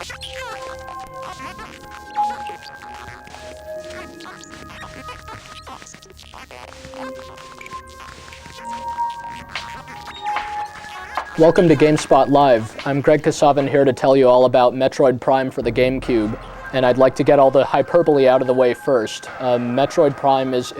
Welcome to GameSpot Live. I'm Greg Kasavin here to tell you all about Metroid Prime for the GameCube, and I'd like to get all the hyperbole out of the way first. Metroid Prime is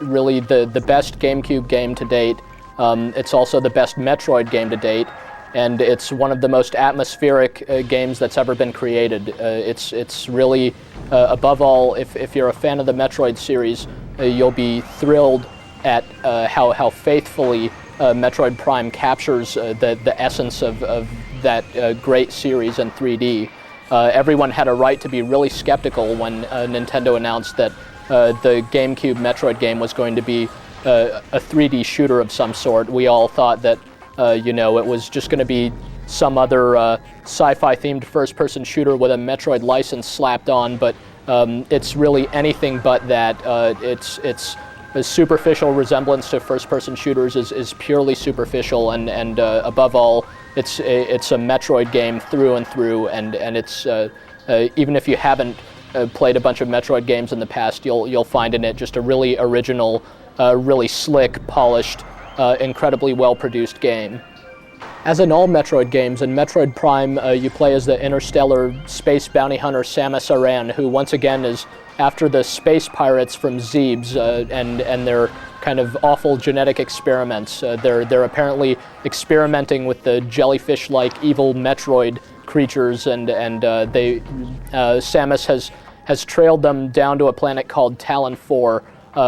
really the best GameCube game to date. It's also the best Metroid game to date, and it's one of the most atmospheric games that's ever been created. It's really, above all, if you're a fan of the Metroid series, you'll be thrilled at how faithfully Metroid Prime captures the essence of that great series in 3D. Everyone had a right to be really skeptical when Nintendo announced that the GameCube Metroid game was going to be a 3D shooter of some sort. We all thought that it was just going to be some other sci-fi themed first-person shooter with a Metroid license slapped on, but it's really anything but that. It's a superficial resemblance to first-person shooters is purely superficial, and above all, it's a Metroid game through and through, and it's even if you haven't played a bunch of Metroid games in the past, you'll find in it just a really original, really slick, polished, incredibly well-produced game. As in all Metroid games, in Metroid Prime, you play as the interstellar space bounty hunter Samus Aran, who once again is after the space pirates from Zebes and their kind of awful genetic experiments. They're apparently experimenting with the jellyfish-like evil Metroid creatures, and Samus has trailed them down to a planet called Talon 4,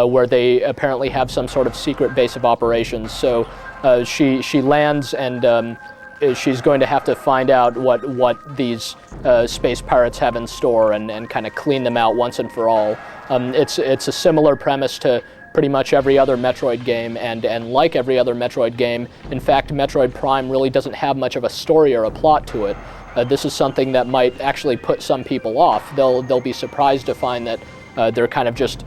where they apparently have some sort of secret base of operations. So she lands, and she's going to have to find out what these space pirates have in store and kind of clean them out once and for all. It's a similar premise to pretty much every other Metroid game, and like every other Metroid game, in fact, Metroid Prime really doesn't have much of a story or a plot to it. This is something that might actually put some people off. They'll be surprised to find that they're kind of just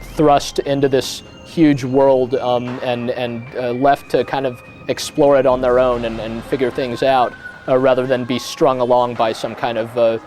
thrust into this huge world and left to kind of explore it on their own and figure things out, rather than be strung along by some kind of a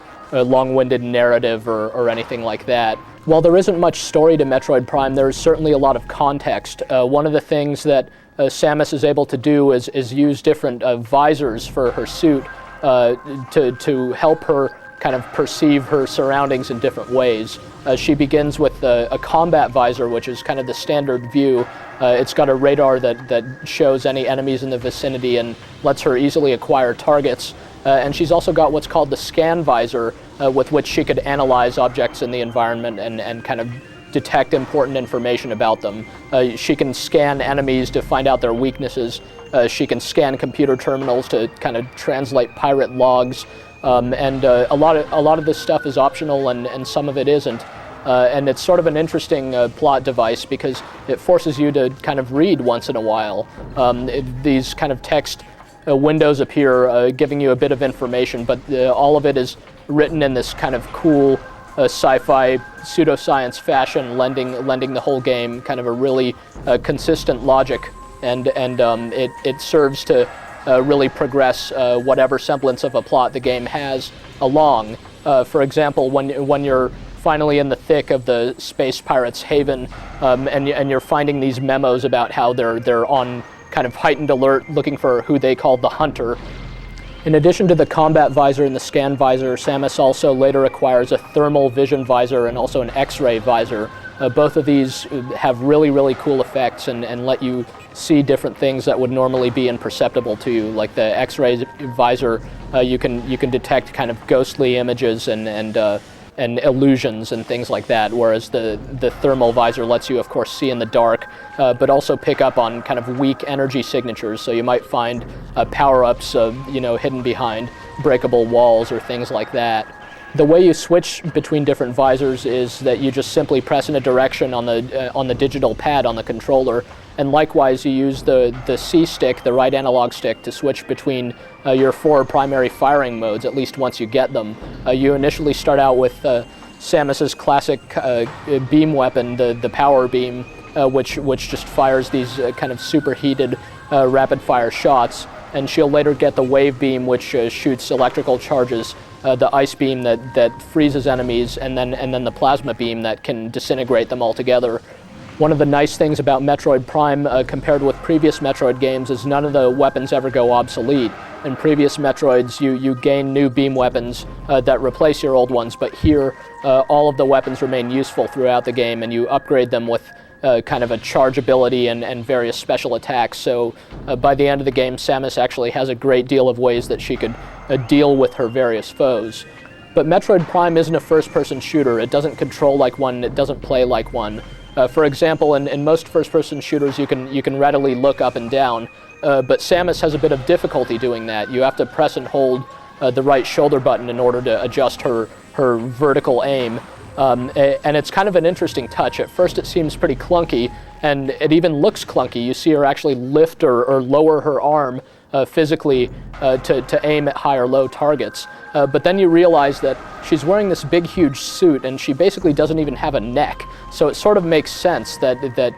long-winded narrative or anything like that. While there isn't much story to Metroid Prime, there is certainly a lot of context. One of the things that Samus is able to do is use different visors for her suit to help her kind of perceive her surroundings in different ways. She begins with a combat visor, which is kind of the standard view. It's got a radar that shows any enemies in the vicinity and lets her easily acquire targets. And she's also got what's called the scan visor, with which she could analyze objects in the environment and kind of detect important information about them. She can scan enemies to find out their weaknesses. She can scan computer terminals to kind of translate pirate logs. And a lot of this stuff is optional, and some of it isn't. And it's sort of an interesting plot device because it forces you to kind of read once in a while. These kind of text windows appear, giving you a bit of information, but all of it is written in this kind of cool sci-fi pseudoscience fashion, lending the whole game kind of a really consistent logic, and it serves to really progress whatever semblance of a plot the game has along. For example, when you're finally in the thick of the space pirates' haven, and you're finding these memos about how they're on kind of heightened alert, looking for who they call the Hunter. In addition to the combat visor and the scan visor, Samus also later acquires a thermal vision visor and also an X-ray visor. Both of these have really, really cool effects and let you see different things that would normally be imperceptible to you. Like the X-ray visor, you can detect kind of ghostly images and illusions and things like that, whereas the thermal visor lets you, of course, see in the dark, but also pick up on kind of weak energy signatures. So you might find power-ups, hidden behind breakable walls or things like that. The way you switch between different visors is that you just simply press in a direction on the digital pad on the controller, and likewise you use the C stick, the right analog stick, to switch between your 4 primary firing modes, at least once you get them. You initially start out with Samus's classic beam weapon, the power beam, which just fires these kind of superheated rapid-fire shots. and she'll later get the wave beam, which shoots electrical charges, the ice beam that freezes enemies, and then the plasma beam that can disintegrate them altogether. One of the nice things about Metroid Prime compared with previous Metroid games is none of the weapons ever go obsolete. In previous Metroids, you gain new beam weapons that replace your old ones, but here all of the weapons remain useful throughout the game, and you upgrade them with kind of a charge ability and various special attacks. So by the end of the game, Samus actually has a great deal of ways that she could deal with her various foes. But Metroid Prime isn't a first-person shooter. It doesn't control like one, it doesn't play like one. For example, in most first-person shooters, you can readily look up and down, but Samus has a bit of difficulty doing that. You have to press and hold the right shoulder button in order to adjust her vertical aim, and it's kind of an interesting touch. At first it seems pretty clunky, and it even looks clunky. You see her actually lift or lower her arm physically to aim at high or low targets. But then you realize that she's wearing this big, huge suit, and she basically doesn't even have a neck. So it sort of makes sense that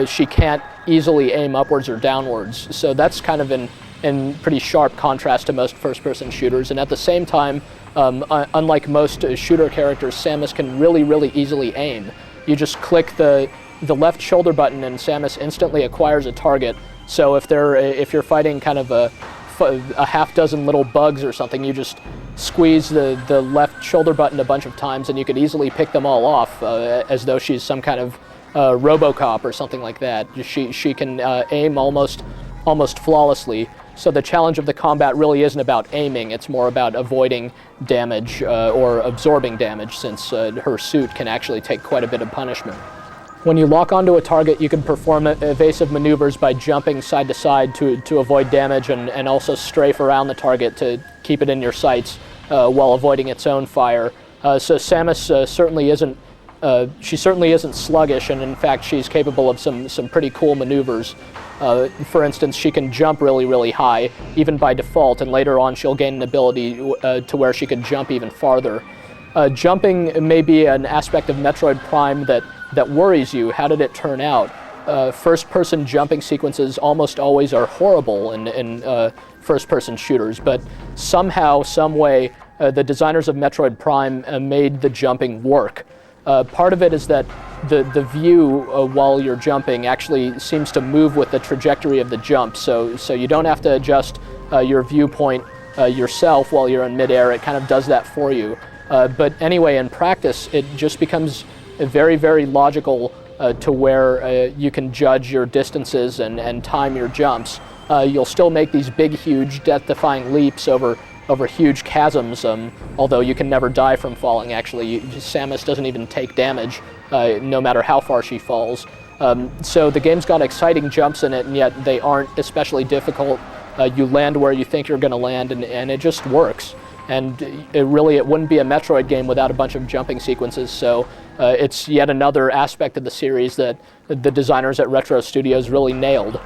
she can't easily aim upwards or downwards. So that's kind of in pretty sharp contrast to most first-person shooters. And at the same time, unlike most shooter characters, Samus can really, really easily aim. You just click the left shoulder button, and Samus instantly acquires a target. So if you're fighting kind of a half dozen little bugs or something, you just squeeze the left shoulder button a bunch of times, and you could easily pick them all off as though she's some kind of RoboCop or something like that. She can aim almost flawlessly. So the challenge of the combat really isn't about aiming, it's more about avoiding damage or absorbing damage, since her suit can actually take quite a bit of punishment. When you lock onto a target, you can perform evasive maneuvers by jumping side to side to avoid damage, and also strafe around the target to keep it in your sights while avoiding its own fire. So Samus certainly isn't sluggish, and in fact she's capable of some pretty cool maneuvers. For instance, she can jump really, really high, even by default, and later on she'll gain an ability to where she can jump even farther. Jumping may be an aspect of Metroid Prime that worries you. How did it turn out? First-person jumping sequences almost always are horrible in first-person shooters, but somehow, some way, the designers of Metroid Prime made the jumping work. Part of it is that the view while you're jumping actually seems to move with the trajectory of the jump, so you don't have to adjust your viewpoint yourself while you're in midair. It kind of does that for you. But anyway, in practice, it just becomes very, very logical to where you can judge your distances and time your jumps. You'll still make these big, huge, death-defying leaps over huge chasms, although you can never die from falling, actually. Samus doesn't even take damage, no matter how far she falls. So the game's got exciting jumps in it, and yet they aren't especially difficult. You land where you think you're going to land, and it just works. And it wouldn't be a Metroid game without a bunch of jumping sequences, so it's yet another aspect of the series that the designers at Retro Studios really nailed.